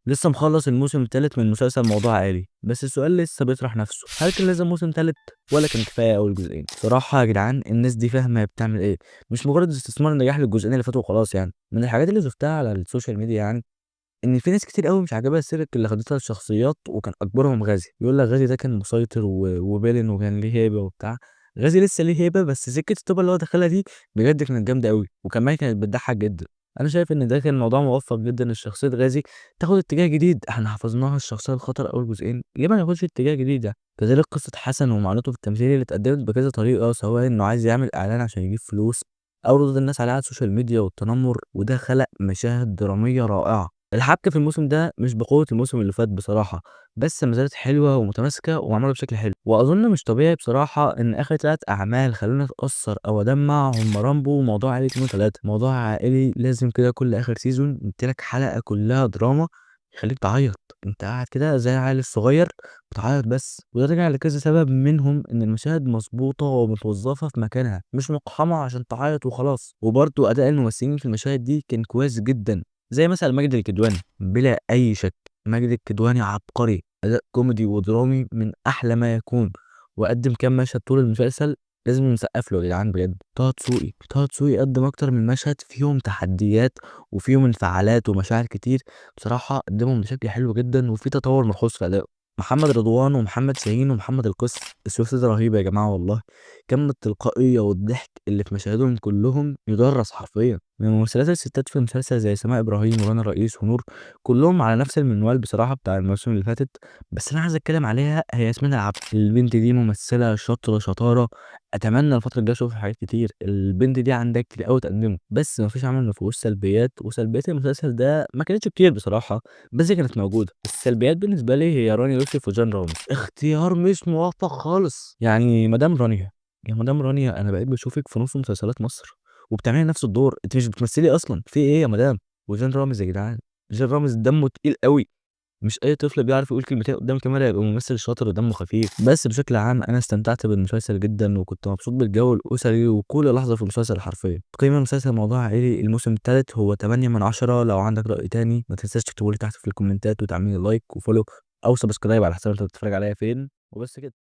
لسه مخلص الموسم التالت من مسلسل موضوع عائلي، بس السؤال لسه بيطرح نفسه، هل كان لازم موسم تالت ولا كان كفايه اول جزئين؟ بصراحه يا جدعان الناس دي فاهمه هي بتعمل ايه، مش مجرد استثمار نجاح للجزئين اللي فاتوا وخلاص. يعني من الحاجات اللي شفتها على السوشيال ميديا يعني ان في ناس كتير قوي مش عاجبها السيرك اللي خدتها الشخصيات، وكان اكبرهم غازي. يقول لك غازي ده كان مسيطر وبيلن وكان ليه هيبه وبتاع. غازي لسه ليه هيبه، بس سكه الطوبه اللي هو دخلها دي بجد كانت جامده قوي، وكمان كانت بتضحك جدا. انا شايف ان ده كان موضوع موفق جدا، الشخصيه غازي تاخد اتجاه جديد. احنا حفظناها الشخصيه الخطر اول جزئين، ليه ما ناخدش اتجاه جديد يعني؟ كذلك قصه حسن ومعاناته في التمثيل اللي اتقدمت بكذا طريقه، سواء انه عايز يعمل اعلان عشان يجيب فلوس، او ردود الناس عليه على السوشيال ميديا والتنمر، وده خلق مشاهد دراميه رائعه. الحبكة في الموسم ده مش بقوة الموسم اللي فات بصراحة، بس ما زالت حلوة ومتماسكة ومعمولة بشكل حلو. وأظن مش طبيعي بصراحة إن آخر 3 أعمال خلوني أتأثر أو أدمع هما رامبو وموضوع عائلي 2 و3. موضوع عائلي لازم كده كل آخر سيزون يديلك حلقة كلها دراما يخليك تعيط، أنت قاعد كده زي العيل الصغير بتعيط بس. وده راجع لكذا سبب، منهم إن المشاهد مظبوطة ومتوظفة في مكانها، مش مقحمة عشان تعيط وخلاص. وبرضه أداء الممثلين في المشاهد دي كان كويس جدا، زي مثلا ماجد الكدواني بلا اي شك. ماجد الكدواني عبقري، اداء كوميدي ودرامي من احلى ما يكون، وقدم كام مشهد طول المسلسل لازم نسقف له يا جدعان بجد. طه دسوقي قدم اكتر من مشهد فيهم تحديات وفيهم انفعالات ومشاعر كتير. بصراحه قدمهم بشكل حلو جدا، وفي تطور ملحوظ في ادائه. محمد رضوان ومحمد شاهين ومحمد القس، الثلاثي ده رهيب يا جماعه والله. كم التلقائيه والضحك اللي في مشاهدهم كلهم يدرس حرفيا. من ممثلات الستات في المسلسل زي سماء ابراهيم ورانا رئيس ونور، كلهم على نفس المنوال بصراحه بتاع الموسم اللي فاتت. بس انا عايز اتكلم عليها هي ياسمين العبد. البنت دي ممثله شاطره شطاره، اتمنى الفتره الجايه اشوفها في حاجات كتير. البنت دي عندها كتير قوي تقدمه، بس مفيش عمل ما فيهوش سلبيات، وسلبيات المسلسل ده ما كانتش كتير بصراحه، بس هي كانت موجوده. السلبيات بالنسبه لي هي رانيا يوسف وجان رامز، اختيار مش موفق خالص. يعني مدام رانيا، يا مدام رانيا انا بقيت بشوفك في نص مسلسلات مصر وبتعملي نفس الدور، انت مش بتمثلي اصلا، في ايه يا مدام؟ وجان رامز يا جدعان، جان رامز دمه تقيل قوي، مش اي طفل بيعرف يقول كلمتين قدام الكاميرا يبقى ممثل شاطر ودمه خفيف. بس بشكل عام انا استمتعت بالمسلسل جدا، وكنت مبسوط بالجو الاسري وكل لحظه في المسلسل حرفيا. تقييم المسلسل موضوع عائلي الموسم الثالث هو 8 من 10. لو عندك رأي تاني ما تنساش تكتبوا لي تحت في الكومنتات، وتعملي لايك وفولو او سبسكرايب على حسب انت بتتفرج عليا فين. وبس كده.